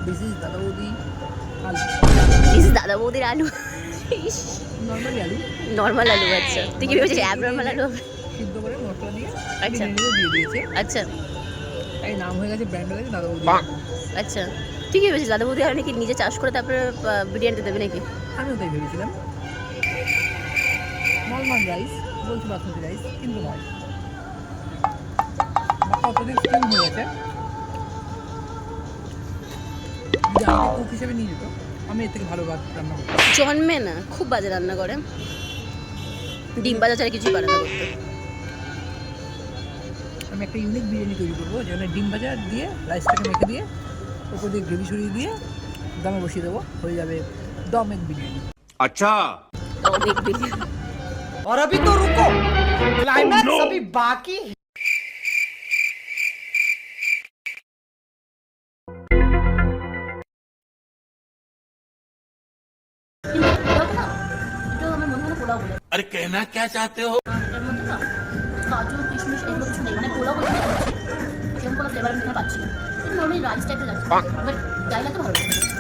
This is দাদা বৌদি আলু। দিস দাদা বৌদির আলু, নর্মালি আলু। নর্মাল আলু। আচ্ছা, তুই কি ভেবেছিস অ্যাবনর্মাল আলু হবে? সিদ্ধ করে মশলা দিয়ে আচ্ছা বিরিয়ানিতে দিয়ে দিয়েছে, আচ্ছা তাই নাম হয়ে গেছে, ব্র্যান্ড হয়ে গেছে দাদা বৌদি। আচ্ছা, তুই কি ভেবেছিস দাদা বৌদি আর নাকি নিজে চাষ করে তারপরে বিরিয়ানিতে দেবে নাকি? আমিও তাই ভেবেছিলাম। নর্মাল রাইস, বলছি বাসমতি রাইস, কিন্তু নয়। অত্যধিক স্টিম হয়ে গেছে। যদি আমাকে কুক হিসেবে নিয়ে যেত, আমি এর থেকে ভালো রান্না করতাম। জন্মে না, খুব বাজে রান্না করে, ডিম বাজা ছাড়া কিছুই পারে না করতে। আমি একটা ইউনিক বিরিয়ানি তৈরি করবো, যেখানে ডিম ভাজা দিয়ে রাইসটাকে মেখে দিয়ে ওপর দিয়ে গ্রেভি সরিয়ে দিয়ে দমে বসিয়ে দেবো, হয়ে যাবে দম এগ বিরিয়ানি। अच्छा অনেক বিরিয়ানি। और अभी तो रुको, क्लाइमैक्स अभी बाकी है। अरे कहना क्या चाहते हो? এর মধ্যে না কাজু কিশমিশ এগুলো কিছু নেই, মানে পোলাও বলে সেরকম কোনো ফ্লেভার আমি এখানে পাচ্ছি না। নর্মালি রাইস টাইপের লাগছে, বাট যাই লাগতে ভালো লাগছে।